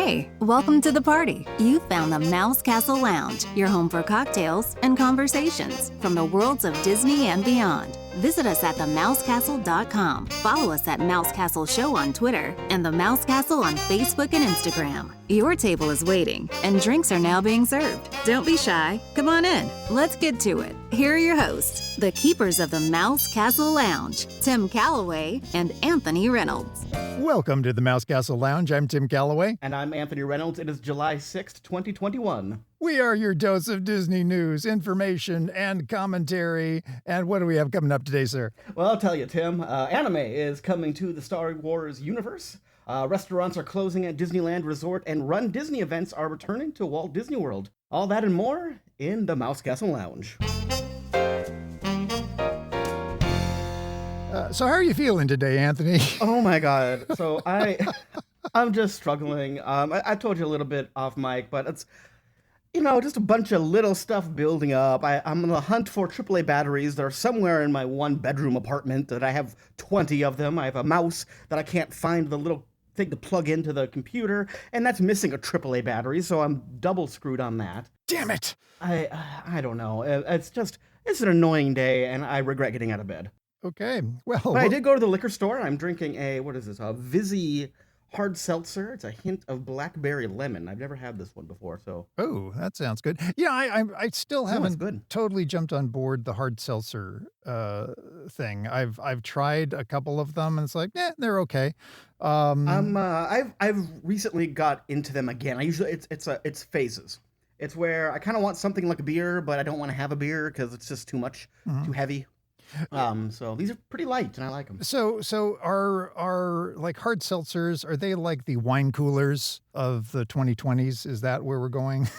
Hey, welcome to the party. You found the Mouse Castle Lounge, your home for cocktails and conversations from the worlds of Disney and beyond. Visit us at themousecastle.com. Follow us at Mouse Castle Show on Twitter and the Mouse Castle on Facebook and Instagram. Your table is waiting, and drinks are now being served. Don't be shy. Come on in. Let's get to it. Here are your hosts, the keepers of the Mouse Castle Lounge, Tim Calloway and Anthony Reynolds. Welcome to the Mouse Castle Lounge. I'm Tim Calloway. And I'm Anthony Reynolds. It is July 6th, 2021. We are your dose of Disney news, information, and commentary. And what do we have coming up today, sir? Well, I'll tell you, Tim. Anime is coming to the Star Wars universe. Restaurants are closing at Disneyland Resort, and Run Disney events are returning to Walt Disney World. All that and more in the Mouse Castle Lounge. So how are you feeling today, Anthony? Oh my God. So I'm just struggling. I told you a little bit off mic, but it's, just a bunch of little stuff building up. I'm on the hunt for AAA batteries. They're somewhere in my one-bedroom apartment that I have 20 of them. I have a mouse that I can't find the little thing to plug into the computer, and that's missing a AAA battery, so I'm double screwed on that. Damn it! I don't know. It's an annoying day, and I regret getting out of bed. Okay, well... But I did go to the liquor store. I'm drinking a Vizzy hard seltzer. It's a hint of blackberry lemon. I've never had this one before, so... Oh, that sounds good. Yeah, I still haven't totally jumped on board the hard seltzer thing. I've tried a couple of them, and it's like, they're okay. I've recently got into them again. I usually it's phases. It's where I kind of want something like a beer, but I don't want to have a beer because it's just too much, too heavy. So these are pretty light, and I like them. So are like hard seltzers, are they like the wine coolers of the 2020s? Is that where we're going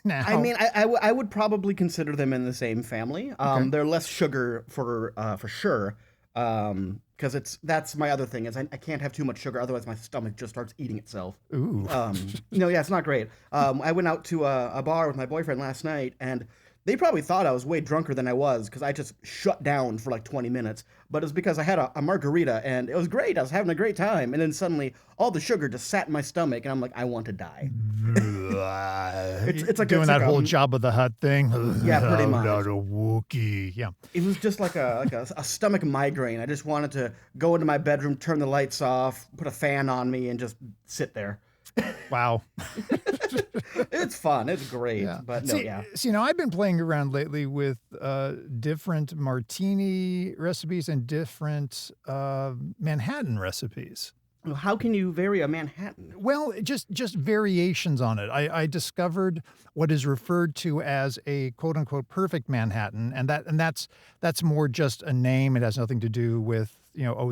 now? I mean, I would probably consider them in the same family. Okay. They're less sugar for sure. Because that's my other thing is I can't have too much sugar, otherwise my stomach just starts eating itself. Ooh. It's not great. I went out to a bar with my boyfriend last night, and they probably thought I was way drunker than I was because I just shut down for like 20 minutes. But it's because I had a margarita, and it was great. I was having a great time. And then suddenly all the sugar just sat in my stomach, and I'm like, I want to die. it's like doing that whole Jabba the Hutt thing. Yeah, pretty much. Not a Wookiee. Yeah. It was just like a stomach migraine. I just wanted to go into my bedroom, turn the lights off, put a fan on me, and just sit there. Wow. It's fun. It's great. Yeah. But no, See, I've been playing around lately with different martini recipes and different Manhattan recipes. How can you vary a Manhattan? Well, just variations on it. I discovered what is referred to as a quote unquote perfect Manhattan, and that's more just a name. It has nothing to do with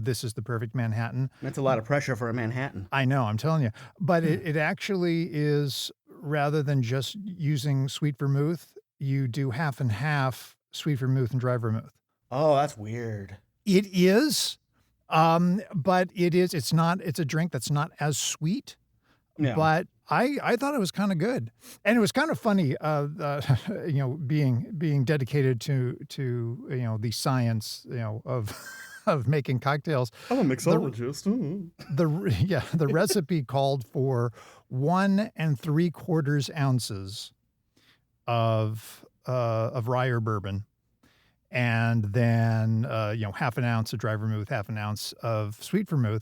this is the perfect Manhattan. That's a lot of pressure for a Manhattan. I know, I'm telling you. But it actually is, rather than just using sweet vermouth, you do half and half sweet vermouth and dry vermouth. Oh, that's weird. It is. But it's a drink that's not as sweet, but I thought it was kind of good. And it was kind of funny, being dedicated to the science, of making cocktails. I'm a mixologist. The recipe called for 1 3/4 ounces of rye or bourbon. And then, half an ounce of dry vermouth, half an ounce of sweet vermouth.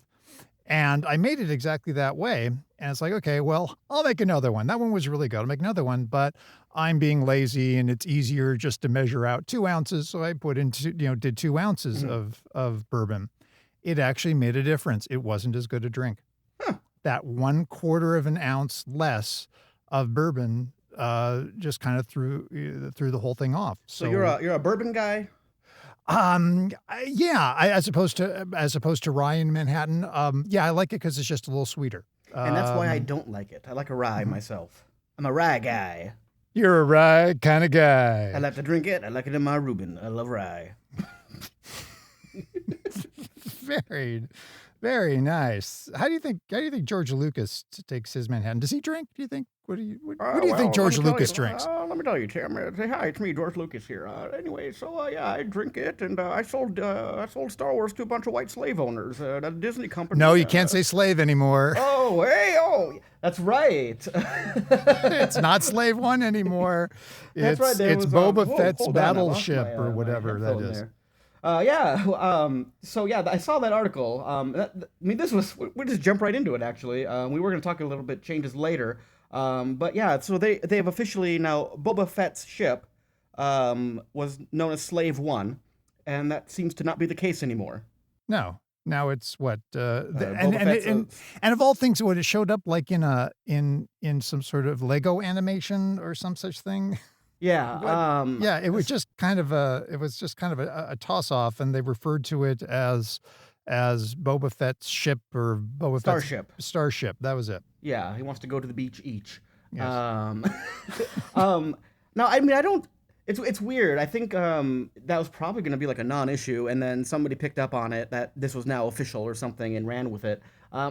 And I made it exactly that way. And it's like, okay, well, I'll make another one. That one was really good. I'll make another one, but I'm being lazy and it's easier just to measure out 2 ounces. So I did 2 ounces of bourbon. It actually made a difference. It wasn't as good a drink. Huh. That 1/4 ounce less of bourbon just kind of threw the whole thing off. So you're a bourbon guy? Yeah. As opposed to rye in Manhattan. I like it because it's just a little sweeter. And that's why I don't like it. I like a rye myself. I'm a rye guy. You're a rye kind of guy. I like to drink it. I like it in my Reuben. I love rye. Very nice. How do you think George Lucas takes his Manhattan? Does he drink? Do you think? What do you think George Lucas drinks? Let me tell you, Tim. Say hi, it's me, George Lucas here. Anyway, so yeah, I drink it, and I sold Star Wars to a bunch of white slave owners at a Disney company. No, you can't say slave anymore. Oh, hey, that's right. It's not Slave One anymore. That's right. It's Boba Fett's battleship or whatever that is. So yeah, I saw that article. We just jump right into it. Actually, we were going to talk a little bit changes later. But yeah, so they have officially now Boba Fett's ship was known as Slave One, and that seems to not be the case anymore. No, now it's what and of all things, what it showed up like in some sort of Lego animation or some such thing. Yeah. It was just kind of a toss off, and they referred to it as Boba Fett's ship or Boba Starship. Fett's Starship. That was it. Yeah, he wants to go to the beach each. Yes. No, I mean I don't. It's weird. I think that was probably going to be like a non-issue, and then somebody picked up on it that this was now official or something and ran with it.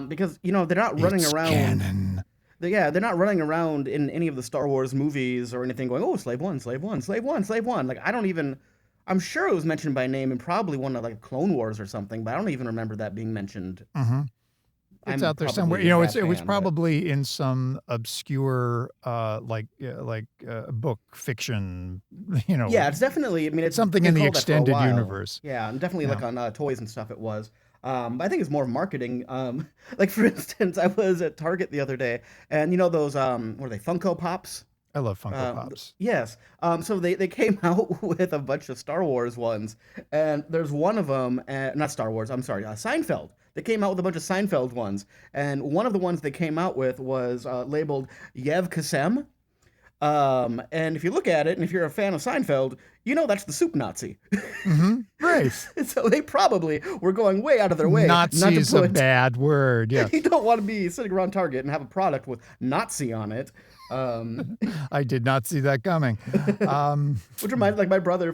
Because they're not running around. Canon. They're not running around in any of the Star Wars movies or anything going, oh, Slave One, Slave One, Slave One, Slave One. Like, I'm sure it was mentioned by name in probably one of like Clone Wars or something, but I don't even remember that being mentioned. Mm-hmm. It's out there somewhere. It was probably in some obscure book fiction. Yeah, it's definitely. I mean, it's something in the extended universe. Yeah, and definitely like on toys and stuff. It was. But I think it's more marketing. Like for instance, I was at Target the other day, and those what are they, Funko Pops? I love Funko Pops. Yes. So they came out with a bunch of Star Wars ones, and there's one of them, not Star Wars. I'm sorry, Seinfeld. They came out with a bunch of Seinfeld ones, and one of the ones they came out with was labeled Yev Kasem. And if you look at it, and if you're a fan of Seinfeld, that's the soup Nazi. Mm-hmm. Right. So they probably were going way out of their way. Nazi is a bad word. Yeah. You don't want to be sitting around Target and have a product with Nazi on it. I did not see that coming. Which reminds, like, my brother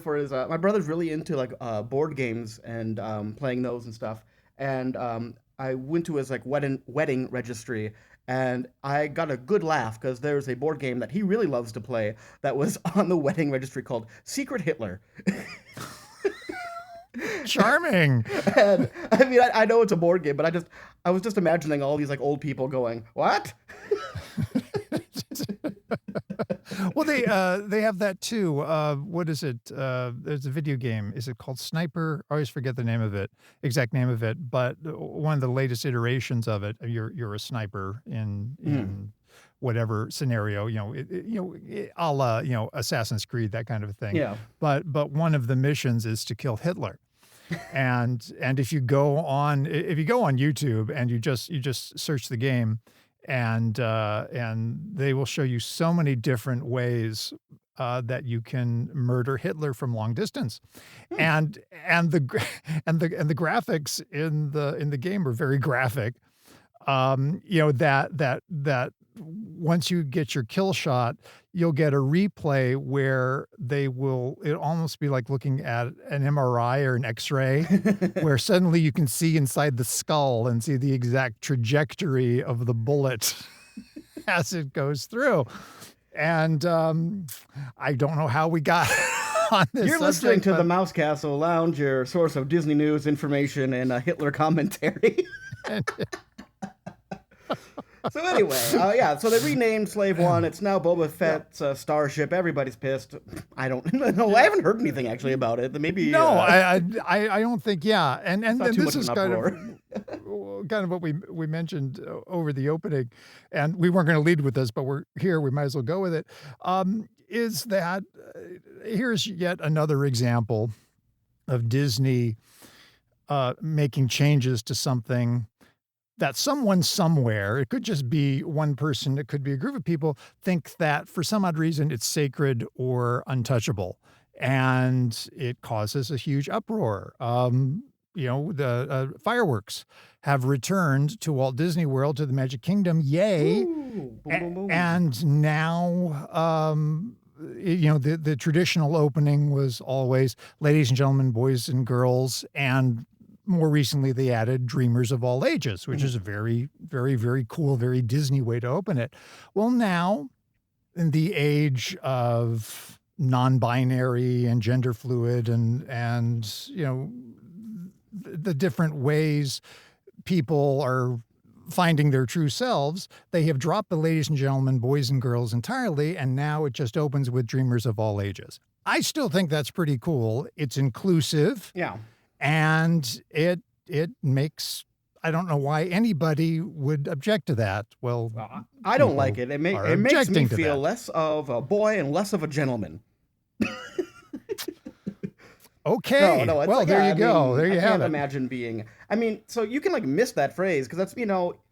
my brother's really into like board games and playing those and stuff. And I went to his like wedding registry, and I got a good laugh because there's a board game that he really loves to play that was on the wedding registry called Secret Hitler. Charming. And I mean, I know it's a board game, but I was just imagining all these like old people going, "What?" Well, they have that too. What is it? There's a video game. Is it called Sniper? I always forget the exact name of it. But one of the latest iterations of it, you're a sniper in whatever scenario. A la Assassin's Creed, that kind of a thing. Yeah. But one of the missions is to kill Hitler. and if you go on YouTube and you just search the game. And they will show you so many different ways that you can murder Hitler from long distance, and the graphics in the game are very graphic. That once you get your kill shot, you'll get a replay where it'll almost be like looking at an MRI or an X-ray, where suddenly you can see inside the skull and see the exact trajectory of the bullet as it goes through. And I don't know how we got on this. You're listening to the Mouse Castle Lounge, your source of Disney news, information, and Hitler commentary. So anyway, so they renamed Slave One. It's now Boba Fett's Starship. Everybody's pissed. I don't know. I haven't heard anything actually about it. Maybe no, I don't think. Yeah, and this is kind of what we mentioned over the opening, and we weren't going to lead with this, but we're here. We might as well go with it. Is that here's yet another example of Disney making changes to something that someone somewhere, it could just be one person, it could be a group of people, think that for some odd reason it's sacred or untouchable. And it causes a huge uproar. The fireworks have returned to Walt Disney World, to the Magic Kingdom. Yay. Ooh, boom, boom. And now, the traditional opening was always ladies and gentlemen, boys and girls, and more recently they added Dreamers of All Ages, which is a very, very, very cool, very Disney way to open it. Well, now in the age of non-binary and gender fluid and the different ways people are finding their true selves, they have dropped the ladies and gentlemen, boys and girls entirely, and now it just opens with Dreamers of All Ages. I still think that's pretty cool. It's inclusive. Yeah. And it makes, I don't know why anybody would object to that. Well, I don't like it. It makes me objecting to feel that. less of a boy and less of a gentleman. Okay. No, it's well, like, there yeah, you go. There you I have can't it. imagine being. I mean, so you can like miss that phrase because that's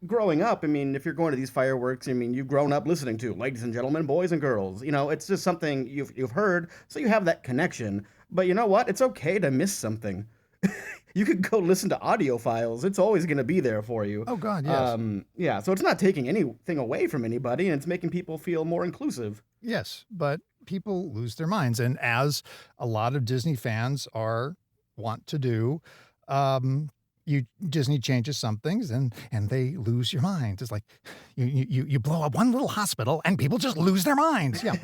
growing up. I mean, if you're going to these fireworks, I mean, you've grown up listening to ladies and gentlemen, boys and girls. It's just something you've heard, so you have that connection. But you know what? It's okay to miss something. You could go listen to audio files. It's always going to be there for you. Oh God, yes. Yeah. So it's not taking anything away from anybody, and it's making people feel more inclusive. Yes, but people lose their minds, and as a lot of Disney fans want to do, Disney changes some things, and they lose your mind. It's like you blow up one little hospital, and people just lose their minds. Yeah.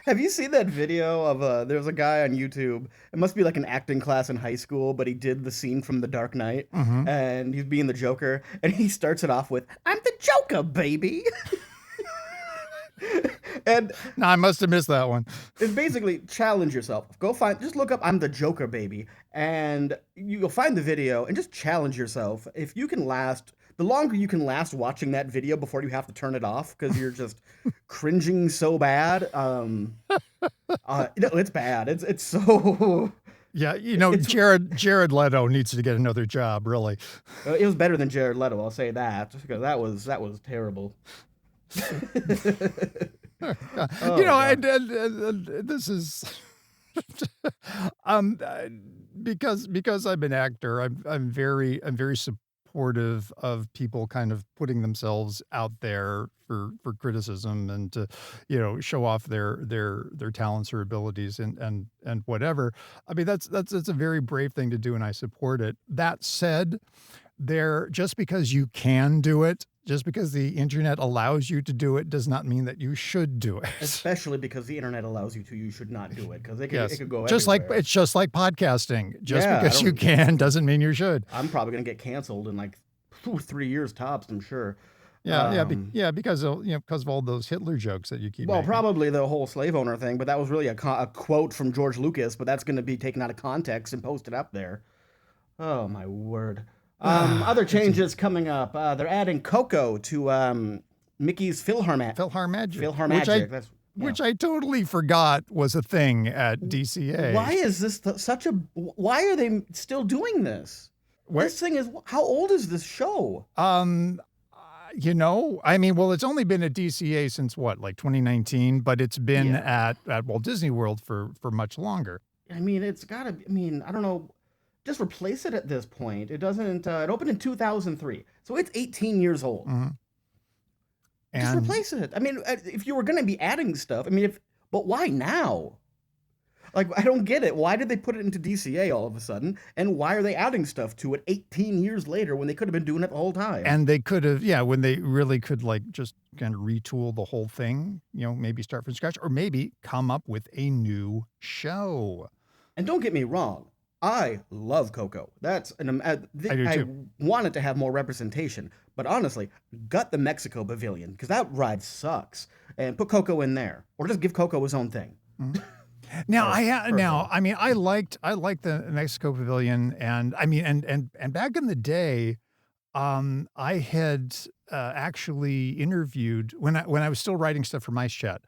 Have you seen that video of there's a guy on YouTube, it must be like an acting class in high school, but he did the scene from The Dark Knight, and he's being the Joker, and he starts it off with, "I'm the Joker, baby." And No, I must have missed that one. it's basically challenge yourself. Just look up "I'm the Joker, baby," and you'll find the video, and just challenge yourself. If you can the longer you can last watching that video before you have to turn it off because you're just cringing so bad. It's bad. It's so. Yeah, Jared Leto needs to get another job. Really, It was better than Jared Leto. I'll say that because that was terrible. This is because I'm an actor. I'm very supportive of people kind of putting themselves out there for criticism and to show off their talents or abilities and whatever. I mean that's a very brave thing to do, and I support it. That said, just because you can do it, just because the internet allows you to do it, does not mean that you should do it. Especially because the internet allows you to, you should not do it because it could go just everywhere. It's just like podcasting. Just Yeah, because you can doesn't mean you should. I'm probably gonna get canceled in like 3 years tops, I'm sure. Because of all those Hitler jokes that you keep Well, making. probably the whole slave owner thing, but that was really a quote from George Lucas, but that's going to be taken out of context and posted up there. Oh, my word. Other changes coming up. They're adding Coco to Mickey's PhilharMagic. PhilharMagic. Which I totally forgot was a thing at DCA. Why is this why are they still doing this? This thing is, how old is this show? I mean, it's only been at DCA since like 2019, but it's been at Walt Disney World for much longer. I mean, it's gotta be, I don't know. Just replace it at this point. It doesn't. It opened in 2003, so it's 18 years old. Mm-hmm. Just replace it. I mean, if you were going to be adding stuff, but why now? Like, I don't get it. Why did they put it into DCA all of a sudden? And why are they adding stuff to it 18 years later when they could have been doing it the whole time? And they could have, when they really could just kind of retool the whole thing, maybe start from scratch, or maybe come up with a new show. And don't get me wrong. I love Coco. I do too. Want it to have more representation, but honestly, gut the Mexico Pavilion because that ride sucks, and put Coco in there, or just give Coco his own thing. Mm-hmm. Now I liked the Mexico Pavilion, and back in the day, I had actually interviewed when I was still writing stuff for Mice Chat.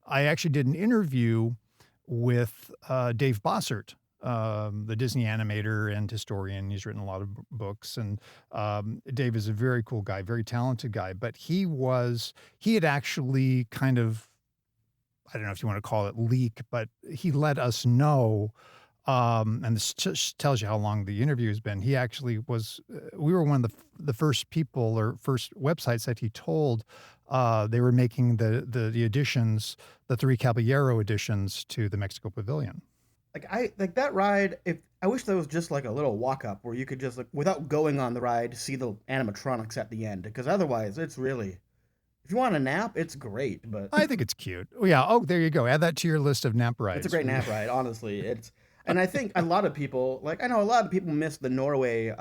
I actually did an interview with Dave Bossert, the Disney animator and historian. He's written a lot of books, and Dave is a very cool guy, very talented guy. But he had actually kind of, I don't know if you want to call it leak, but he let us know, and this just tells you how long the interview has been. He actually we were one of the first people or first websites that he told they were making the editions, the 3 Caballero editions to the Mexico Pavilion. like that ride. If I wish there was just like a little walk up where you could just like without going on the ride see the animatronics at the end, because otherwise it's really if you want a nap, it's great, but I think it's cute. Oh, yeah. Oh, there you go. Add that to your list of nap it's a rides. great nap ride. Honestly, it's and I think a lot of people like I know a lot of people miss the Norway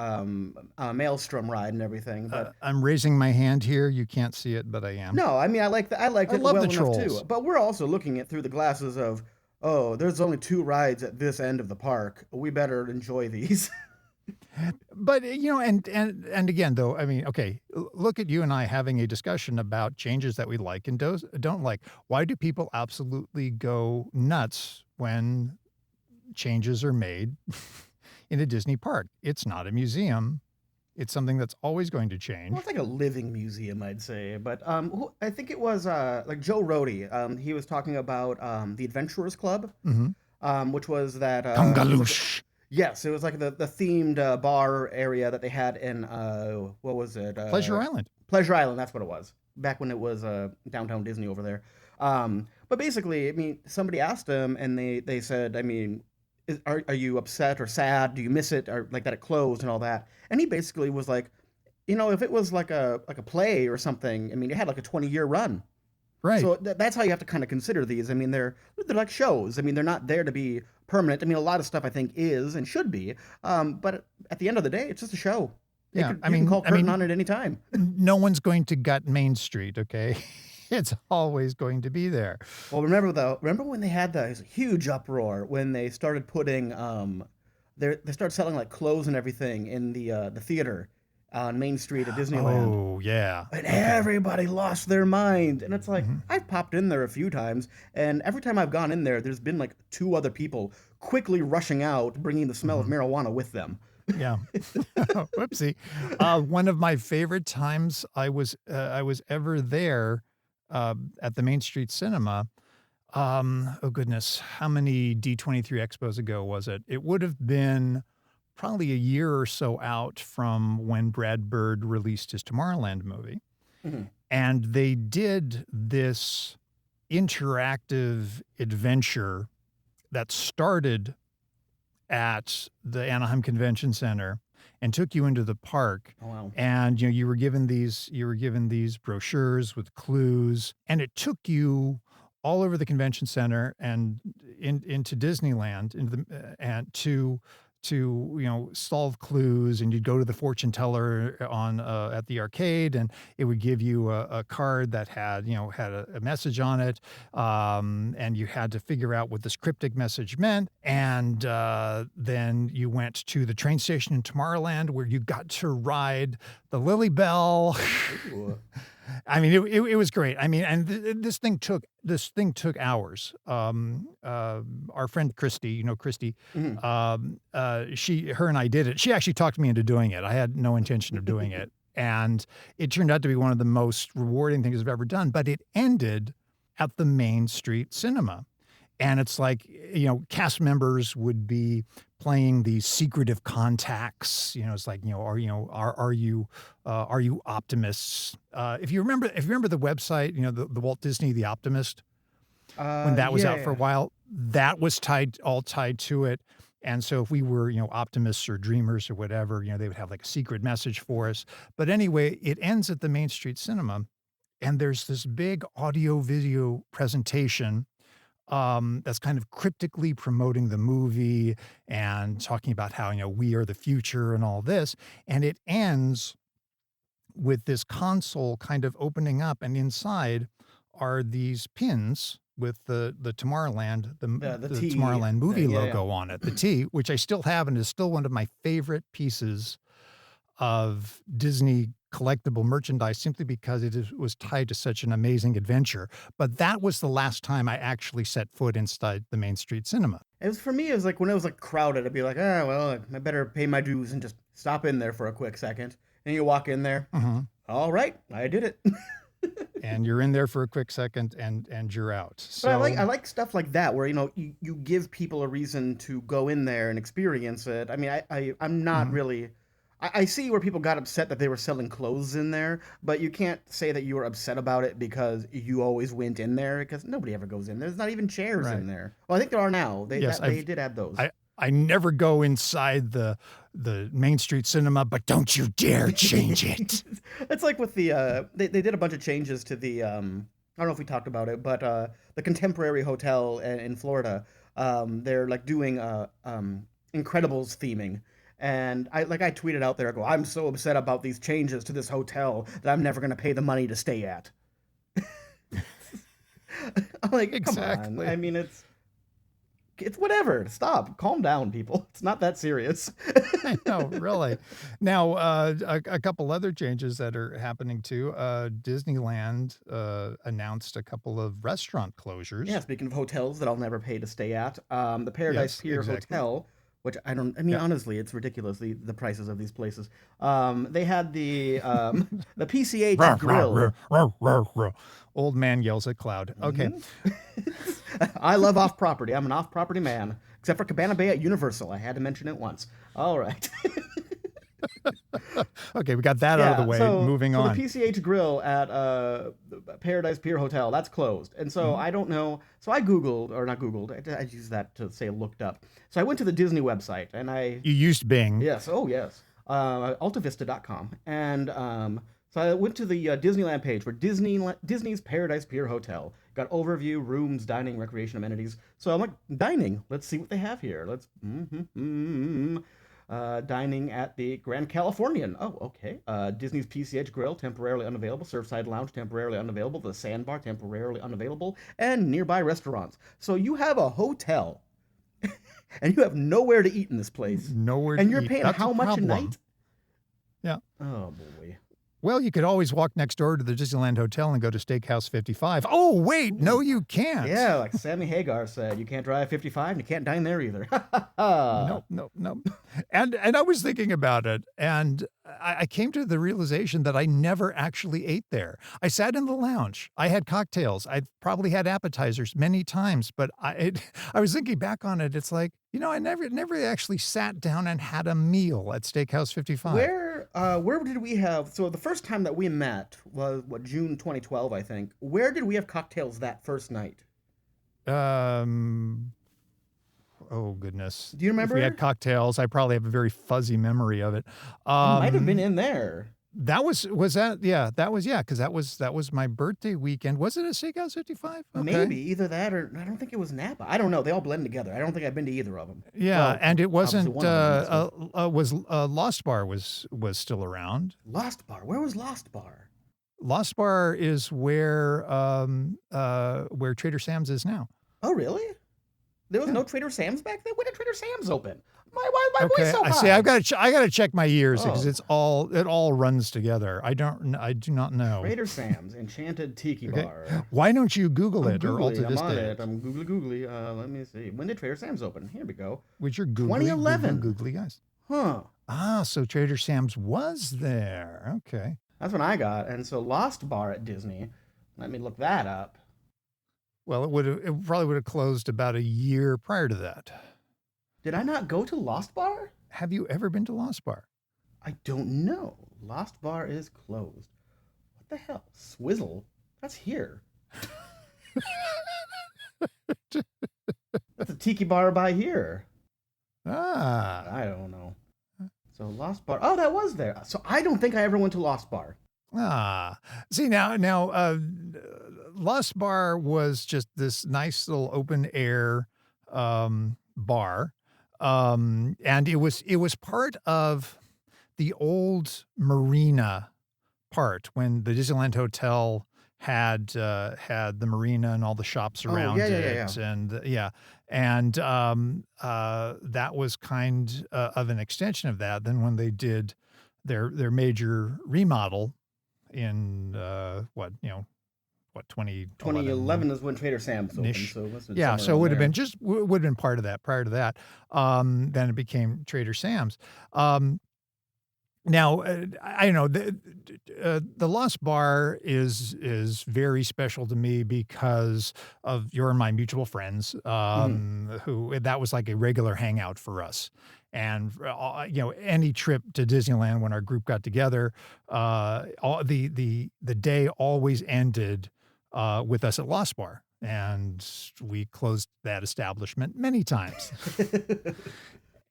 Maelstrom ride and everything, but I'm raising my hand here. You can't see it, but I am. no, I mean I liked I it love well the enough trolls. too. But we're also looking at through the glasses of oh, there's only two rides at this end of the park. We better enjoy these. But and again, though, I mean, okay, look at you and I having a discussion about changes that we like and don't like. Why do people absolutely go nuts when changes are made in a Disney park? It's not a museum. It's something that's always going to Well, change. it's like a living museum, I'd say. But I think it was like Joe Rohde. He was talking about the Adventurers Club, Mm-hmm. which was that it was like Kungaloosh. yes, it was like the themed bar area that they had in what was it? Pleasure Island. Pleasure Island. That's what it was back when it was downtown Disney over there. But basically, I mean, somebody asked him, and they said, I mean, are you upset or sad? Do you miss it or like that it closed and all that? And he basically was like, you know, if it was like a play or something, I mean, it had like a 20-year run. Right. So that's how you have to kind of consider these. I mean, they're like shows. I mean, they're not there to be permanent. I mean, a lot of stuff I think is and should be. But at the end of the day, it's just a show. Yeah. You can call curtain on at any time. No one's going to gut Main Street, okay? It's always going to be there. Well, remember when they had the huge uproar when they started putting they started selling like clothes and everything in the theater on Main Street at Disneyland. Oh, yeah. And Okay. everybody lost their mind. And it's like, Mhm. I've popped in there a few times, and every time I've gone in there, there's been like two other people quickly rushing out, bringing the smell of marijuana with them. Yeah. Whoopsie. One of my favorite times I was ever there at the Main Street Cinema. Oh goodness, how many D23 expos ago was it? It would have been probably a year or so out from when Brad Bird released his Tomorrowland movie. Mhm. And they did this interactive adventure that started at the Anaheim Convention Center and took you into the park. Oh, wow. And you were given these brochures with clues, and it took you all over the convention center and into Disneyland, into the and to solve clues, and you'd go to the fortune teller on at the arcade, and it would give you a card that had a message on it, and you had to figure out what this cryptic message meant, and then you went to the train station in Tomorrowland where you got to ride the Lily Bell. Ooh. I mean, it was great. I mean, and this thing took hours. Our friend Christy, Christy, Mhm. her and I did it. She actually talked me into doing it. I had no intention of doing it, and it turned out to be one of the most rewarding things I've ever done. But it ended at the Main Street Cinema. And it's like, cast members would be playing these secretive contacts. It's like, are you optimists? If you remember the website, the Walt Disney The Optimist, when that was out for a while, that was all tied to it. And so if we were, optimists or dreamers or whatever, they would have like a secret message for us. But anyway, it ends at the Main Street Cinema, and there's this big audio video presentation that's kind of cryptically promoting the movie and talking about how, we are the future and all this. And it ends with this console kind of opening up, and inside are these pins with the Tomorrowland, the T Tomorrowland movie thing, yeah, logo on it, the T, which I still have and is still one of my favorite pieces of Disney collectible merchandise, simply because was tied to such an amazing adventure. But that was the last time I actually set foot inside the Main Street Cinema. It was for me. It was like when it was like crowded, I'd be like, well, I better pay my dues and just stop in there for a quick second. And you walk in there. Mhm. All right, I did it. And you're in there for a quick second, and you're out. So But I like stuff like that where you give people a reason to go in there and experience it. I mean, I'm not Mhm. really. I see where people got upset that they were selling clothes in there, but you can't say that you were upset about it because you always went in there, because nobody ever goes in there. There's not even chairs in Right. there. Well, I think there are now. Yes, They did add those. I never go inside the Main Street Cinema, but don't you dare change it. It's like with the they did a bunch of changes to the I don't know if we talked about it, but the Contemporary Hotel in Florida, they're like doing Incredibles theming. And I tweeted out there, I go, I'm so upset about these changes to this hotel that I'm never gonna pay the money to stay at. I'm like, come on. Exactly. I mean, it's whatever. Stop. Calm down, people. It's not that serious. I know, really. Now, a couple other changes that are happening too. Disneyland announced a couple of restaurant closures. Yeah, speaking of hotels that I'll never pay to stay at, the Paradise Yes, Pier exactly. Hotel, which I mean, Yeah. honestly, it's ridiculous, the prices of these places. They had the PCH Ruh, ruh, grill. ruh, ruh, ruh, ruh. Old man yells at cloud. Okay. I love off-property. I'm an off-property man. Except for Cabana Bay at Universal. I had to mention it once. All right. Okay, we got that out of the way. Moving on. The PCH Grill at Paradise Pier Hotel, that's closed. And so I don't know. So I Googled, or not Googled, I used that to say looked up. So I went to the Disney website and You used Bing. yes, oh yes, altavista.com. And so I went to the Disneyland page for Disney's Paradise Pier Hotel. Got overview, rooms, dining, recreation amenities. So I'm like, dining. Let's see what they have here. Let's dining at the Grand Californian. Oh, okay. Disney's PCH Grill, temporarily unavailable. Surfside Lounge, temporarily unavailable. The Sandbar, temporarily unavailable. And nearby restaurants. So you have a hotel, and you have nowhere to eat in this place. Nowhere And to you're eat. paying That's how much a problem. night? Yeah. Oh, boy. Well, you could always walk next door to the Disneyland Hotel and go to Steakhouse 55. Oh, wait, no, you can't. Yeah, like Sammy Hagar said, you can't drive 55 and you can't dine there either. No. And I was thinking about it, and I came to the realization that I never actually ate there. I sat in the lounge. I had cocktails. I probably had appetizers many times, but I was thinking back on it. It's like, I never actually sat down and had a meal at Steakhouse 55. Where did we have? So the first time that we met was June 2012, I think. Where did we have cocktails that first night? Oh goodness. Do you remember? If we had cocktails, I probably have a very fuzzy memory of it. It might have been in there. That was that? Yeah, because that was my birthday weekend. Was it a Steakhouse 55? Okay. Maybe either that, or I don't think it was Napa. I don't know. They all blend together. I don't think I've been to either of them. Yeah, Well, and it obviously wasn't. one of them Was Lost Bar was still around. Lost Bar. Where was Lost Bar? Lost Bar is where Trader Sam's is now. Oh, really? There was Yeah. no Trader Sam's back then. When did Trader Sam's open? My voice so high. I see. I gotta check my ears because Oh. it all runs together. I do not know. Trader Sam's Enchanted Tiki Bar. Why don't you Google I'm it or alter I'm this on date? it. I'm googly. Let me see. When did Trader Sam's open? Here we go. With your googly 2011. googly guys. Huh. So Trader Sam's was there. Okay. That's when I got. And so Lost Bar at Disney. Let me look that up. Well, it probably would have closed about a year prior to that. Did I not go to Lost Bar? Have you ever been to Lost Bar? I don't know. Lost Bar is closed. What the hell? Swizzle? That's here. That's a tiki bar by here. Ah. I don't know. So Lost Bar. Oh, that was there. So I don't think I ever went to Lost Bar. See now, Lost Bar was just this nice little open air bar, and it was part of the old marina part when the Disneyland Hotel had the marina and all the shops around it, and that was kind of an extension of that. Then when they did their major remodel in 2011 is when Trader Sam's opened. So it must have been yeah, somewhere so it around would have there. been would have been part of that. Prior to that, then it became Trader Sam's. Now, I know the Lost Bar is very special to me because of you're my mutual friends, who that was like a regular hangout for us. And any trip to Disneyland when our group got together, the day always ended with us at Lost Bar, and we closed that establishment many times.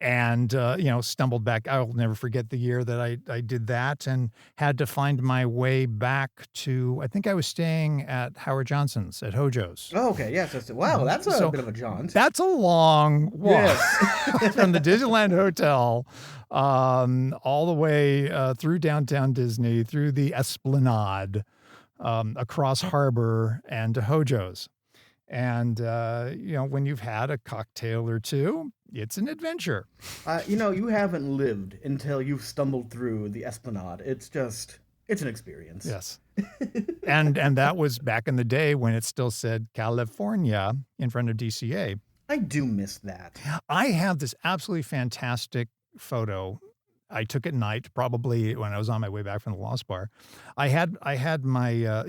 And, stumbled back. I'll never forget the year that I did that and had to find my way back to, I think I was staying at Howard Johnson's at Hojo's. Oh, okay. Yes. Wow, that's a bit of a jaunt. That's a long walk Yes. from the Disneyland Hotel all the way through downtown Disney, through the Esplanade, across Harbor and to Hojo's. And, when you've had a cocktail or two, it's an adventure. You haven't lived until you've stumbled through the Esplanade. It's an experience. Yes. and that was back in the day when it still said California in front of DCA. I do miss that. I have this absolutely fantastic photo. I took at night, probably when I was on my way back from the Lost Bar. I had my,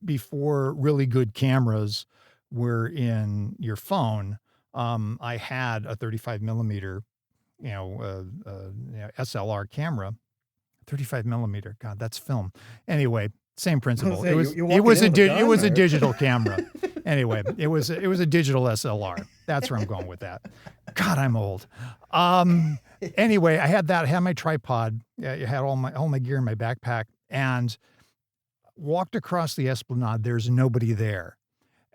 before really good cameras were in your phone, I had a 35 millimeter, SLR camera, 35 millimeter. God, that's film. Anyway, same principle. It was a digital camera. Anyway, it was a digital SLR. That's where I'm going with that. God, I'm old. Anyway, I had my tripod. I had all my gear in my backpack and walked across the Esplanade. There's nobody there.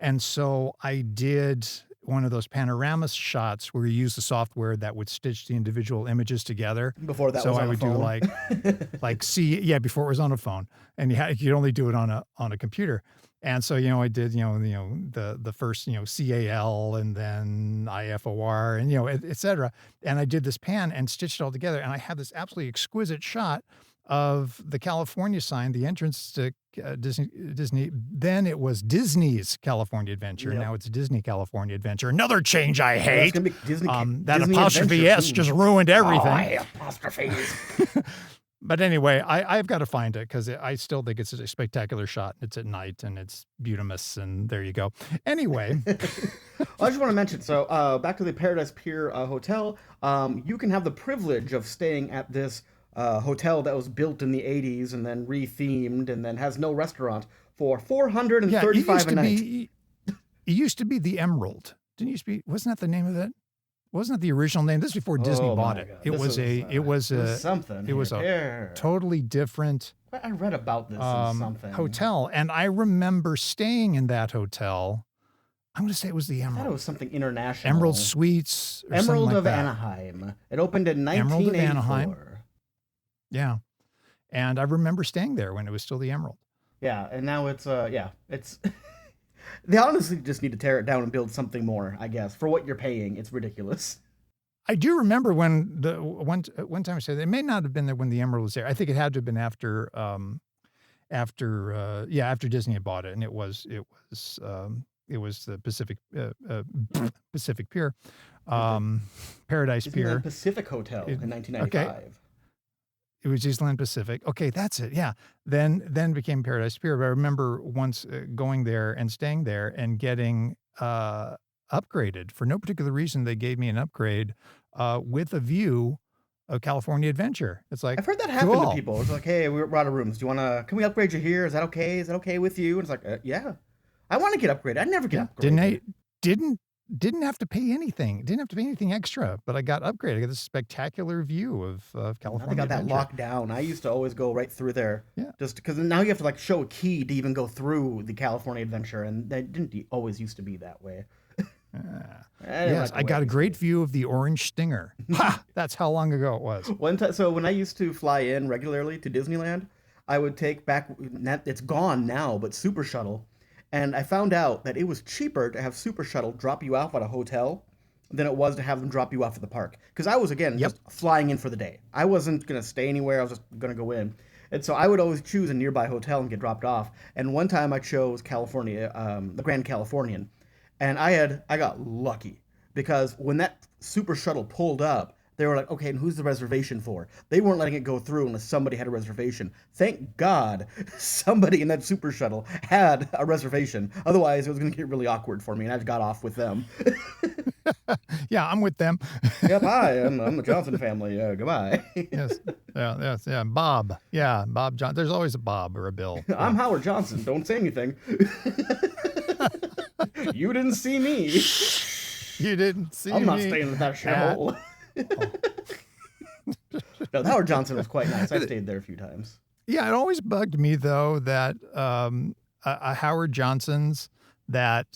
And so I did one of those panorama shots where you use the software that would stitch the individual images together. Before that was on a phone. So I would do before it was on a phone, and you could only do it on a computer. And so I did the first CAL and then IFOR and et cetera. And I did this pan and stitched it all together, and I had this absolutely exquisite shot of the California sign, the entrance to Disney. Then it was Disney's California Adventure. Yep. Now it's Disney California Adventure. Another change I hate. Well, Disney, that Disney apostrophe S just ruined everything. Oh, I hate apostrophes. But anyway, I've got to find it because I still think it's a spectacular shot. It's at night and it's beautimous, and there you go. Anyway. I just want to mention, so back to the Paradise Pier Hotel, you can have the privilege of staying at this hotel that was built in the 80s and then rethemed and then has no restaurant for $435 a night. It used to be the Emerald. Wasn't that the name of it? Wasn't that the original name? This is before Disney bought it. It was a totally different I read about this in something. Hotel. And I remember staying in that hotel. I'm going to say it was the Emerald. I thought it was something international. Emerald Suites or Emerald something like of that. Anaheim. It opened in 1984. Emerald of Anaheim. Yeah. And I remember staying there when it was still the Emerald. Yeah, and now it's they honestly just need to tear it down and build something more, I guess. For what you're paying, it's ridiculous. I do remember when one time I said it may not have been there when the Emerald was there. I think it had to have been after Disney had bought it, and it was the Pacific Pier, Paradise Pier, Pacific Hotel in 1995. Okay. It was Disneyland Pacific. Okay, that's it. Yeah. Then became Paradise Pier. But I remember once going there and staying there and getting upgraded. For no particular reason, they gave me an upgrade with a view of California Adventure. It's like, I've heard that happen to people. It's like, hey, we're out of rooms. Can we upgrade you here? Is that okay? Is that okay with you? And it's like, yeah. I want to get upgraded. I never get upgraded. Didn't have to pay anything. Didn't have to pay anything extra, but I got upgraded. I got this spectacular view of California. They got that Adventure. locked down. I used to always go right through there. Yeah. Just because now you have to show a key to even go through the California Adventure, and that didn't always used to be that way. Yes, I got a great view of the Orange Stinger. Ha! That's how long ago it was. One time, so when I used to fly in regularly to Disneyland, I would take back. It's gone now, but Super Shuttle. And I found out that it was cheaper to have Super Shuttle drop you off at a hotel than it was to have them drop you off at the park. Because I was, again, just flying in for the day. I wasn't going to stay anywhere. I was just going to go in. And so I would always choose a nearby hotel and get dropped off. And one time I chose California, the Grand Californian. And I got lucky. Because when that Super Shuttle pulled up, they were like, okay, and who's the reservation for? They weren't letting it go through unless somebody had a reservation. Thank God somebody in that Super Shuttle had a reservation. Otherwise, it was going to get really awkward for me, and I got off with them. Yeah, I'm with them. Yep, hi, I'm the Johnson family. Goodbye. Yes. Yeah. Bob. Yeah, Bob John. There's always a Bob or a Bill. I'm Yeah. Howard Johnson. Don't say anything. You didn't see me. You didn't see I'm not me staying with that shithole. No, Howard Johnson was quite nice. I stayed there a few times. Yeah, it always bugged me though that a Howard Johnson's that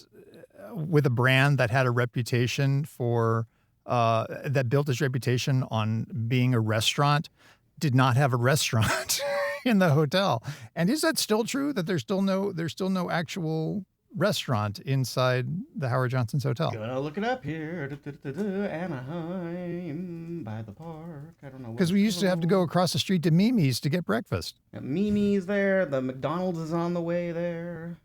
with a brand that had a reputation for that built its reputation on being a restaurant did not have a restaurant in the hotel. And is that still true that there's still no actual restaurant inside the Howard Johnson's hotel? Gonna look it up here. Anaheim by the park. I don't know. Because we used to have to go across the street to Mimi's to get breakfast. Mimi's there. The McDonald's is on the way there.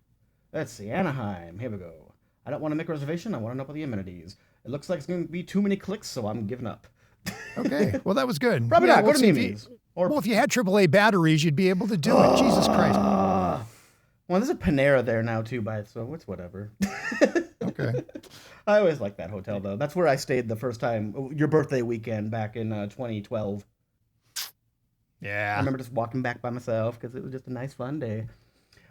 Let's see. Anaheim. Here we go. I don't want to make a reservation. I want to know about the amenities. It looks like it's going to be too many clicks, so I'm giving up. Okay. Well, that was good. Probably not. Go to see, Mimi's. Well, if you had AAA batteries, you'd be able to do it. Jesus Christ. Well, there's a Panera there now, too, so it's whatever. Okay. I always liked that hotel, though. That's where I stayed the first time, your birthday weekend back in 2012. Yeah. I remember just walking back by myself because it was just a nice, fun day.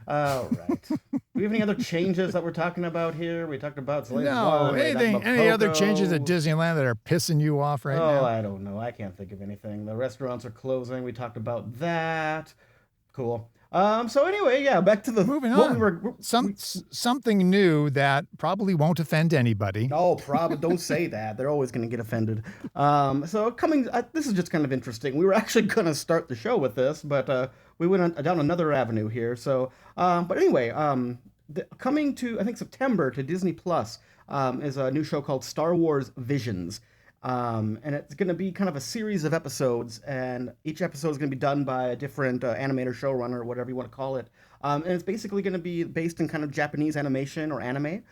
All right. Do we have any other changes that we're talking about here? We talked about Slaves of No, Water, any other changes at Disneyland that are pissing you off right now? now? I don't know. I can't think of anything. The restaurants are closing. We talked about that. Cool. So anyway, yeah, back to the moving on. Something new that probably won't offend anybody. Oh, probably don't say that. They're always going to get offended. So this is just kind of interesting. We were actually going to start the show with this, but we went down another avenue here. So, but anyway, coming to I think September to Disney Plus is a new show called Star Wars Visions. And it's going to be kind of a series of episodes, and each episode is going to be done by a different animator, showrunner, whatever you want to call it. And it's basically going to be based in kind of Japanese animation or anime.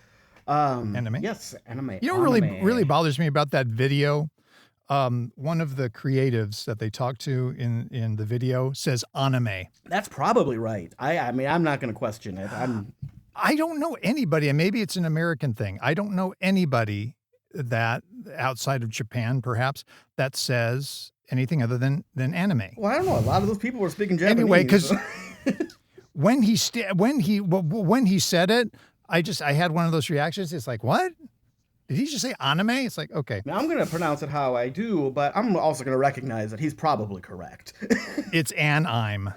Anime? Yes, anime. You know what really bothers me about that video? One of the creatives that they talked to in the video says anime. That's probably right. I mean, I'm not going to question it. I don't know anybody, and maybe it's an American thing. I don't know anybody that outside of Japan, perhaps, that says anything other than anime. Well, I don't know. A lot of those people were speaking Japanese. Anyway, because when he said it, I had one of those reactions. It's like, what? Did he just say anime? It's like, okay. Now, I'm going to pronounce it how I do, but I'm also going to recognize that he's probably correct. It's Anime.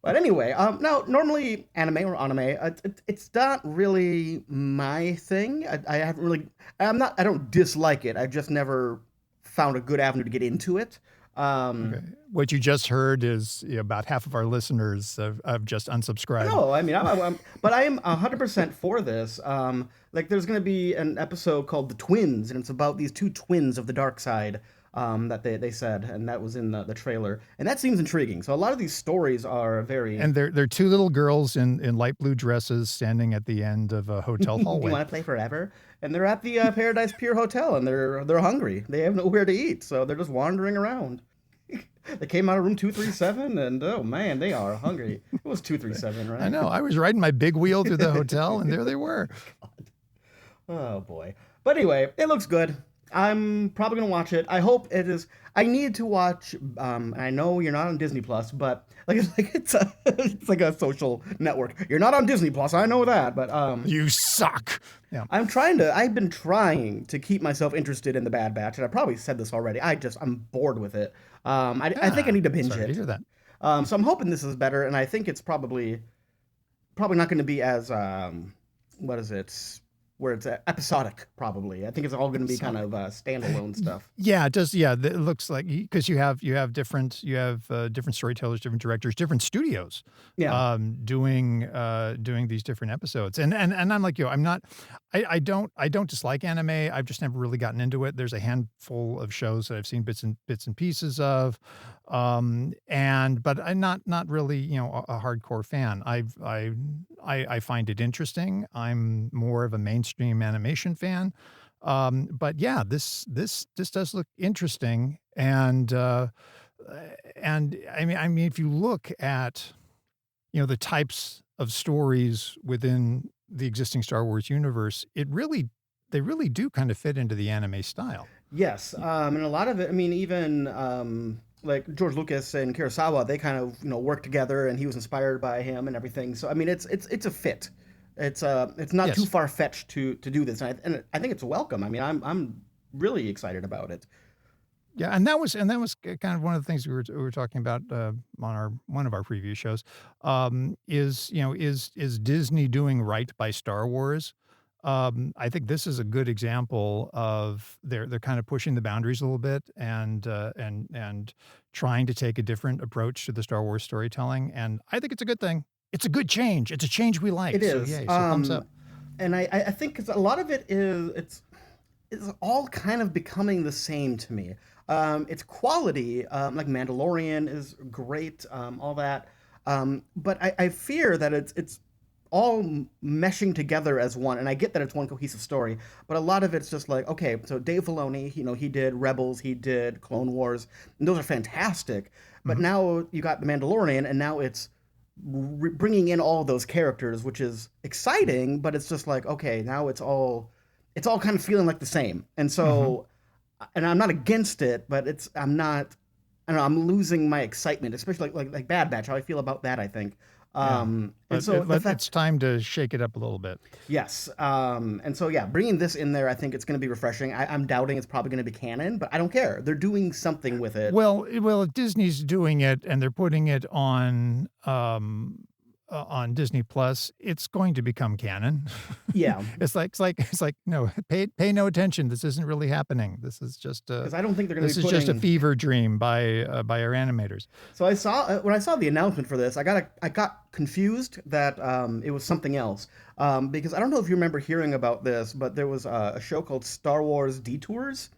But anyway, now normally anime or anime, it's not really my thing. I haven't really, I don't dislike it. I've just never found a good avenue to get into it. Okay. What you just heard is about half of our listeners have just unsubscribed. No, I mean, but I am 100% for this. Like there's going to be an episode called The Twins, and it's about these two twins of the dark side. That they said, and that was in the trailer, and that seems intriguing. So a lot of these stories are very... And they're two little girls in light blue dresses standing at the end of a hotel hallway. You want to play forever? And they're at the Paradise Pier Hotel, and they're hungry. They have nowhere to eat, so they're just wandering around. They came out of room 237, and oh man, they are hungry. It was 237, right? I know. I was riding my big wheel through the hotel, and there they were. Oh boy. But anyway, it looks good. I'm probably going to watch it. I hope it is. I need to watch. I know you're not on Disney Plus, but it's like a social network. You're not on Disney Plus. I know that, but you suck. Yeah. I've been trying to keep myself interested in The Bad Batch, and I probably said this already. I'm bored with it. I think I need to binge sorry it. to hear that. So I'm hoping this is better, and I think it's probably not going to be as what is it? Where it's episodic, probably. I think it's all going to be kind of standalone stuff. Yeah, it does. Yeah, it looks like because you have different storytellers, different directors, different studios. Yeah. Doing these different episodes, and I'm like you. I don't dislike anime. I've just never really gotten into it. There's a handful of shows that I've seen bits and pieces of, but I'm not really a hardcore fan. I find it interesting. I'm more of a mainstream animation fan. But yeah, this does look interesting. And I mean, if you look at, the types of stories within the existing Star Wars universe, it really they really do kind of fit into the anime style. Yes, and a lot of it. I mean, even like George Lucas and Kurosawa, they kind of worked together, and he was inspired by him and everything. So I mean, it's a fit. It's not too Yes. far fetched to do this, and I think it's welcome. I mean, I'm really excited about it. Yeah, and that was kind of one of the things we were talking about on one of our preview shows. Is Disney doing right by Star Wars? I think this is a good example of they're kind of pushing the boundaries a little bit and trying to take a different approach to the Star Wars storytelling. And I think it's a good thing. It's a good change. It's a change we like. It So is, yay! So thumbs up. and I think a lot of it is all kind of becoming the same to me. It's quality, like Mandalorian is great, all that. But I fear that it's all meshing together as one. And I get that it's one cohesive story, but a lot of it's just like, okay, so Dave Filoni, he did Rebels, he did Clone Wars, and those are fantastic. But Mhm. now you got the Mandalorian, and now it's bringing in all of those characters, which is exciting. But it's just like, okay, now it's all kind of feeling like the same. And Mhm. so, and I'm not against it, but I'm not. I don't know. I'm losing my excitement, especially like Bad Batch. How I feel about that, I think. Yeah. And But so the fact, it's time to shake it up a little bit. yes. And so yeah, bringing this in there, I think it's going to be refreshing. I'm doubting it's probably going to be canon, but I don't care. They're doing something with it. Well, if Disney's doing it and they're putting it on Disney Plus, it's going to become canon. Yeah, It's like no, pay no attention. This isn't really happening. because I don't think they're going to This be is just a putting. fever dream by our animators. So I saw when I saw the announcement for this, I got confused that it was something else, because I don't know if you remember hearing about this, but there was a show called Star Wars Detours,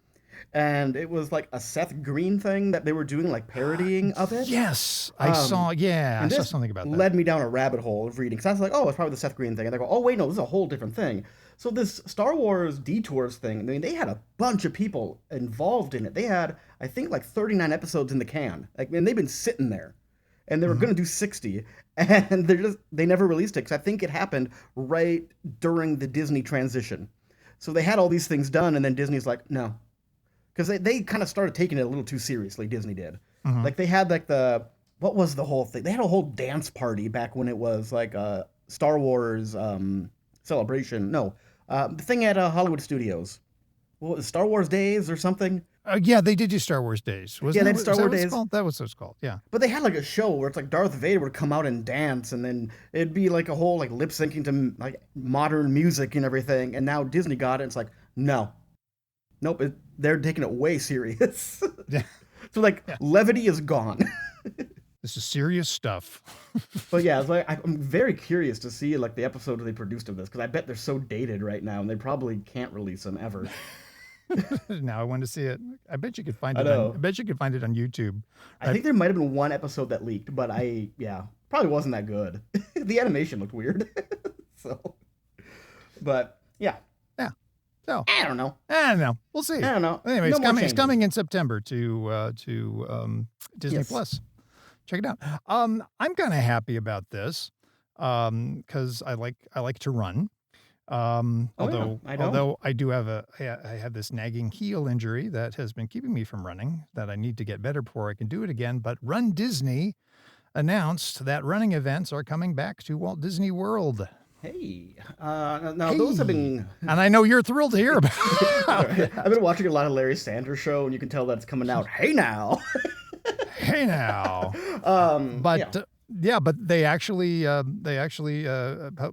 and it was like a Seth Green thing that they were doing, like parodying of it. Yes, I Um, saw. Yeah, I and saw this something about that. led me down a rabbit hole of reading. Because I was like, oh, it's probably the Seth Green thing. And they go, oh, wait, no, this is a whole different thing. So this Star Wars Detours thing, I mean, they had a bunch of people involved in it. They had, I think, like 39 episodes in the can. Like, and they've been sitting there. And they were Mhm. going to do 60. And they never released it. Because I think it happened right during the Disney transition. So they had all these things done. And then Disney's like, no. Because they kind of started taking it a little too seriously, Disney did. Mhm. Like they had like what was the whole thing? They had a whole dance party back when it was like a Star Wars celebration. No, the thing at Hollywood Studios. What was it, Star Wars Days or something? Yeah, they did do Star Wars Days. Yeah, they had Star Wars what it's Days. called? That was what it's called. Yeah. But they had like a show where it's like Darth Vader would come out and dance, and then it'd be like a whole like lip syncing to like modern music and everything. And now Disney got it. And it's like, no, nope, they're taking it way serious. Yeah. So like Yeah. levity is gone. This is serious stuff. But yeah, it's like I'm very curious to see like the episodes they produced of this, because I bet they're so dated right now, and they probably can't release them ever. Now I want to see it. I bet you could find I it know. I bet you could find it on YouTube. I think there might have been one episode that leaked, but probably wasn't that good. The animation looked weird. So, but yeah, Yeah. So I don't know. I don't know. We'll see. I don't know. Anyway, No it's more coming. It's changes. coming in September to Disney Yes. Plus. Check it out. I'm kind of happy about this because I like to run. Oh, yeah, Although I don't. although I do have I have this nagging heel injury that has been keeping me from running that I need to get better before I can do it again. But Run Disney announced that running events are coming back to Walt Disney World. Hey, now those have Hey. been. And I know you're thrilled to hear about I've been watching a lot of Larry Sanders Show, and you can tell that it's coming out. Hey now. Hey now. Yeah. But yeah, but they actually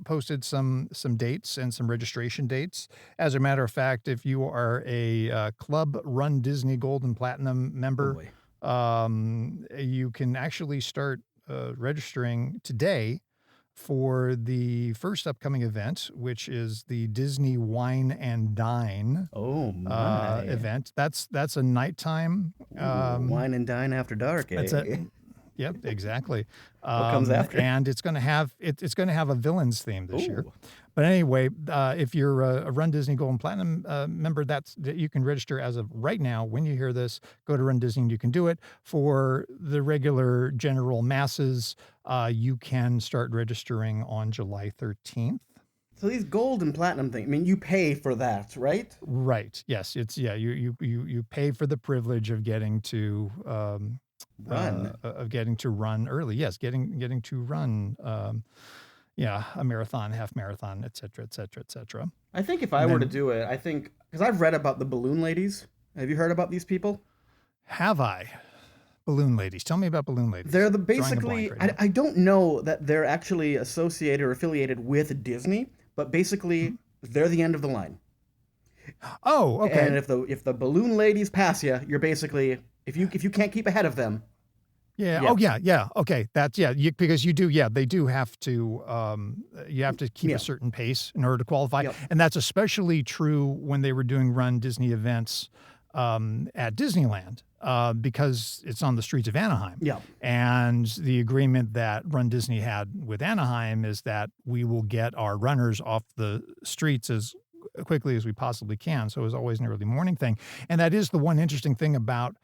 posted some dates and some registration dates. As a matter of fact, if you are a Club Run Disney Gold and Platinum Oh, member, boy. you can actually start registering today for the first upcoming event, which is the Disney Wine and Dine Oh my. event. That's a nighttime. Ooh, wine and dine after dark. That's eh? it. Yep, exactly. What comes after? And it's going to have a villains theme this year. Ooh. But anyway, if you're a Run Disney Gold and Platinum member, that you can register as of right now. When you hear this, go to Run Disney and you can do it. For the regular general masses, you can start registering on July 13th. So these gold and platinum things, I mean, you pay for that, right? Right. Yes. It's you pay for the privilege of getting to Run. of getting to run early. Yes, getting to run a marathon, half marathon, et cetera, et cetera, et cetera. I think if I And were to then do it, I think, because I've read about the balloon ladies. Have you heard about these people? have I balloon ladies? Tell me about balloon ladies. They're the Drawing a blank basically, right now. I don't know that they're actually associated or affiliated with Disney, but Mhm. basically they're the end of the line. Oh, okay. And if the balloon ladies pass you, you're basically, if you can't keep ahead of them, Yeah. yeah, Oh, yeah. Yeah. Okay. That's because you do. Yeah, they do have to. You have to keep a yeah, certain pace in order to qualify, yep, and that's especially true when they were doing Run Disney events at Disneyland, because it's on the streets of Anaheim, yep. and the agreement that Run Disney had with Anaheim is that we will get our runners off the streets as quickly as we possibly can. So it was always an early morning thing, and that is the one interesting thing about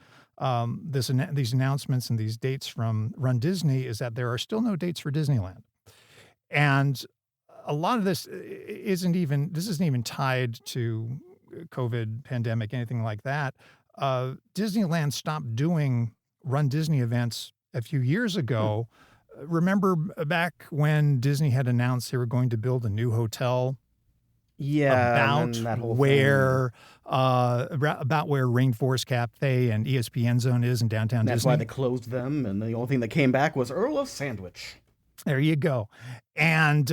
these announcements and these dates from Run Disney is that there are still no dates for Disneyland. And a lot of this isn't even tied to COVID pandemic, anything like that. Disneyland stopped doing Run Disney events a few years Hmm. ago. Remember back when Disney had announced they were going to build a new hotel Yeah, and about then that whole thing. where about where Rainforest Cafe and ESPN Zone is in downtown That's why Disney. they closed them, and the only thing that came back was Earl of Sandwich. There you go. And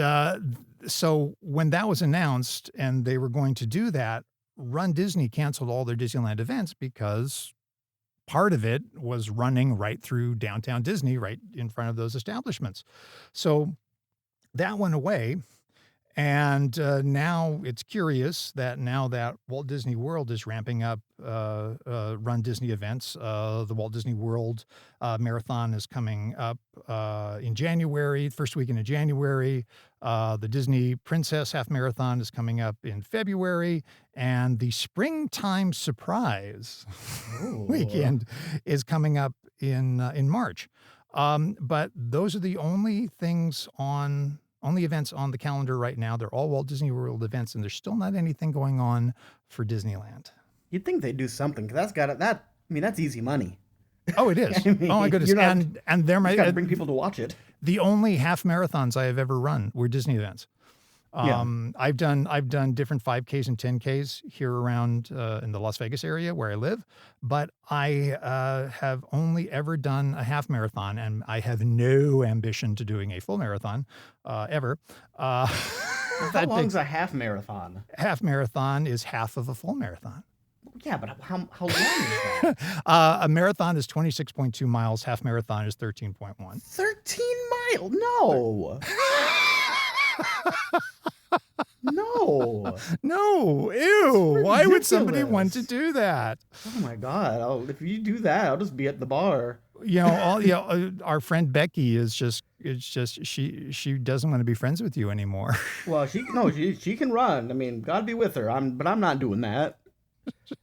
so when that was announced and they were going to do that, Run Disney canceled all their Disneyland events because part of it was running right through downtown Disney, right in front of those establishments. So that went away. And now it's curious that now that Walt Disney World is ramping up Run Disney events, the Walt Disney World Marathon is coming up in January, first weekend of January. The Disney Princess Half Marathon is coming up in February, and the Springtime Surprise Oh. weekend is coming up in March. But those are the only events on the calendar right now. They're all Walt Disney World events, and there's still not anything going on for Disneyland. You'd think they'd do something, 'cause that's got it. I mean, that's easy money. Oh, it is. I Oh my mean, goodness. you're not, you And they're just got to bring people to watch it. the only half marathons I have ever run were Disney events. Yeah. I've done different 5Ks and 10Ks here around in the Las Vegas area where I live, but I have only ever done a half marathon, and I have no ambition to doing a full marathon ever. Uh, Well, how that long's takes a half marathon? half marathon is half of a full marathon. Yeah, but how long is that? A marathon is 26.2 miles. Half marathon is 13.1. 13 miles? No. No. No, It's ew. Why would somebody want to ridiculous. do that? Oh my God. If you do that, I'll just be at the bar. Our friend Becky it's just she doesn't want to be friends with you anymore. Well, she can run. I mean, God be with her. But I'm not doing that.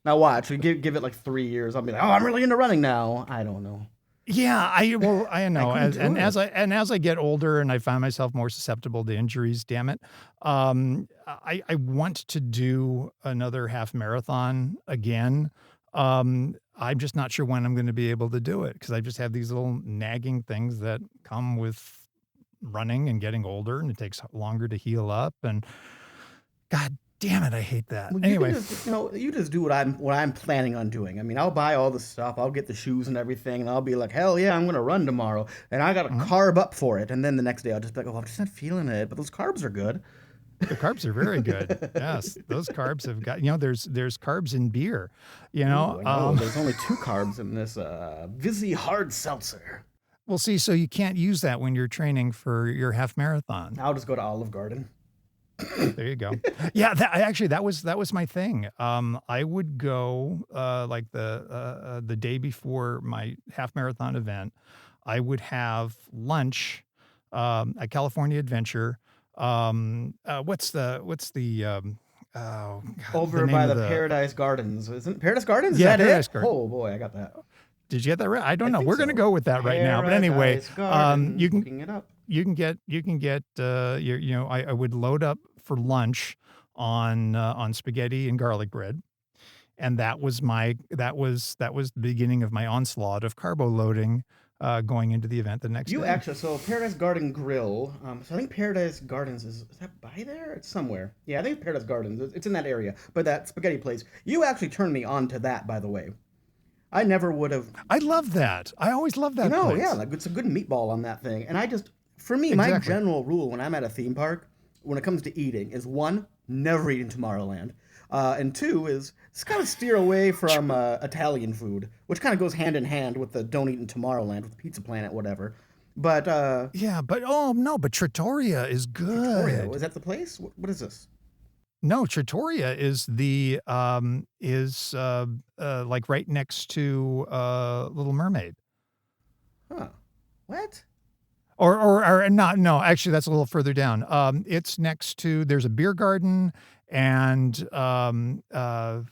Now watch. We give it like 3 years. I'll be like, oh, I'm really into running now. I don't know. Yeah, I I know. couldn't do it. As I get older and I find myself more susceptible to injuries, damn it. I want to do another half marathon again. I'm just not sure when I'm going to be able to do it because I just have these little nagging things that come with running and getting older, and it takes longer to heal up. And God damn it, I hate that. Well, you can Anyway, just, you just do what I'm planning on doing. I mean, I'll buy all the stuff, I'll get the shoes and everything, and I'll be like, hell yeah, I'm gonna run tomorrow, and I got to mhm, carb up for it, and then the next day I'll just be like, oh, I'm just not feeling it, but those carbs are good. the carbs are very good. Yes, those carbs have got there's carbs in beer. Ooh, I know. There's only two carbs in this Vizzy hard seltzer. We'll see. So you can't use that when you're training for your half marathon. I'll just go to Olive Garden. There you go. Yeah, that was my thing. I would go like the day before my half marathon event. I would have lunch at California Adventure. What's the oh God, the Over name by of the the Paradise Gardens. Isn't it Paradise Gardens? Is yeah, that Paradise it? Garden. Oh boy, I got that. Did you get that right? I don't I know. think We're going to so. go with that right now. But anyway, Paradise Garden, you can looking it up. I would load up for lunch on spaghetti and garlic bread. And that was the beginning of my onslaught of carbo loading going into the event the next day. So Paradise Garden Grill. So I think Paradise Gardens is that by there? It's somewhere. Yeah, I think it's Paradise Gardens. It's in that area. But that spaghetti place, you actually turned me on to that, by the way. I never would have. I love that. I always love that. No, place. yeah, like it's a good meatball on that thing. And for me, my general rule when I'm at a theme park, when it comes to eating, is 1, never eat in Tomorrowland. And 2 is just kind of steer away from Italian food, which kind of goes hand in hand with the don't eat in Tomorrowland with Pizza Planet, whatever. But but Trattoria is good. Trattoria, was that the place? What is this? No, Trattoria is like right next to Little Mermaid. Huh? What? Or not? No, actually, that's a little further down. It's next to. There's a beer garden and the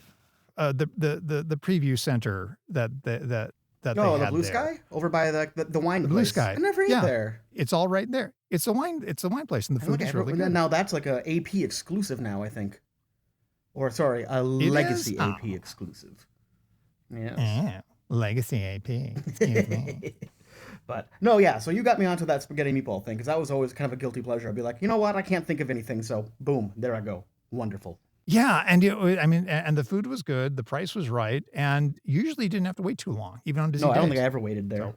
preview center that they the had Blue there. Sky over by the wine place. Blue Sky. I never ate there. It's all right there. It's a wine place, and the food is really good. Now that's like a AP exclusive now, I think. Or sorry, a Legacy AP exclusive. Yes. Legacy AP. Excuse me. But no, yeah. So you got me onto that spaghetti meatball thing because that was always kind of a guilty pleasure. I'd be like, you know what? I can't think of anything. So boom, there I go. Wonderful. Yeah, and and the food was good, the price was right, and usually you didn't have to wait too long, even on busy days. No, I don't think I ever waited there.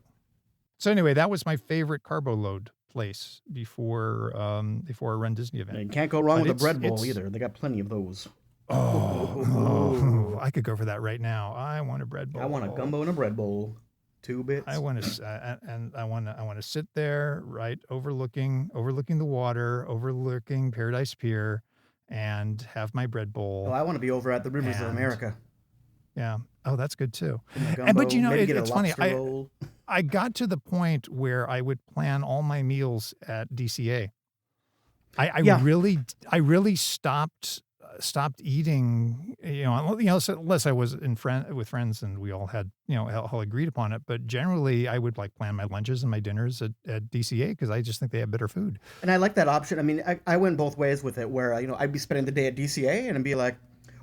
So anyway, that was my favorite carbo load place before a Run Disney event. And you can't go wrong with a bread bowl either. They got plenty of those. Oh, I could go for that right now. I want a bread bowl. I want a gumbo and a bread bowl. 2 bits. I want to sit there, right, overlooking the water, overlooking Paradise Pier, and have my bread bowl. Oh, I want to be over at the Rivers of America. Yeah. Oh, that's good too. Gumbo, but it's funny. Roll. I got to the point where I would plan all my meals at DCA. I really stopped eating, unless I was with friends and we all had, all agreed upon it. But generally, I would like plan my lunches and my dinners at DCA because I just think they have better food. And I like that option. I mean, I went both ways with it where, I'd be spending the day at DCA and I'd be like,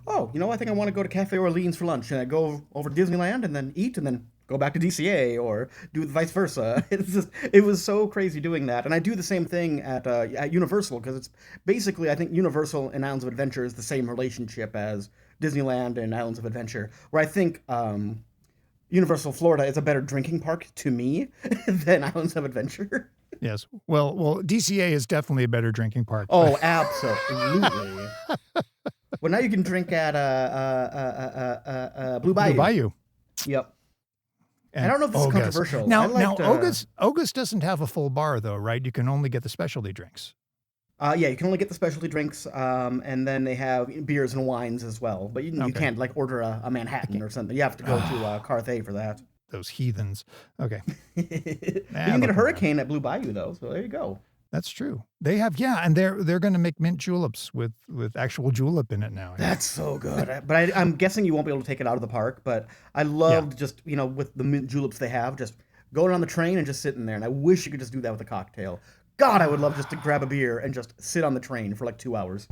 oh, I think I want to go to Cafe Orleans for lunch. And I'd go over to Disneyland and then eat and then go back to DCA or do vice versa. It was so crazy doing that. And I do the same thing at Universal because it's basically, I think Universal and Islands of Adventure is the same relationship as Disneyland and Islands of Adventure, where I think Universal Florida is a better drinking park to me than Islands of Adventure. Yes. Well, DCA is definitely a better drinking park. Oh, absolutely. Well, now you can drink at Blue Bayou. Blue Bayou. Yep. And I don't know if this is controversial. Now, August doesn't have a full bar, though, right? You can only get the specialty drinks. Yeah, you can only get the specialty drinks, and then they have beers and wines as well. But you can't, order a Manhattan or something. You have to go to Carthay for that. Those heathens. Okay. You can get a hurricane at Blue Bayou, though, so there you go. That's true. They have, and they're going to make mint juleps with actual julep in it now. That's so good. But I'm guessing you won't be able to take it out of the park. But I loved just, with the mint juleps they have, just going on the train and just sitting there. And I wish you could just do that with a cocktail. God, I would love just to grab a beer and just sit on the train for 2 hours.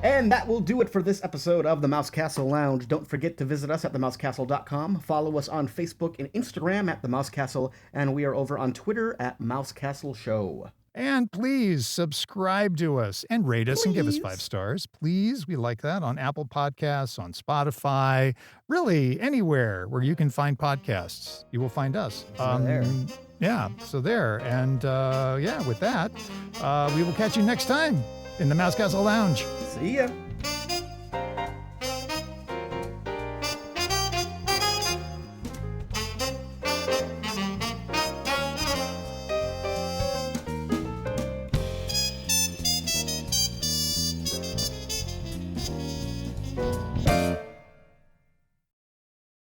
And that will do it for this episode of the Mouse Castle Lounge. Don't forget to visit us at themousecastle.com. Follow us on Facebook and Instagram at The Mouse Castle, and we are over on Twitter at Mouse Castle Show. And please subscribe to us and rate us and give us 5 stars. Please, we like that on Apple Podcasts, on Spotify, really anywhere where you can find podcasts, you will find us. There. Yeah, so there. And with that, we will catch you next time in the Mouse Castle Lounge. See ya.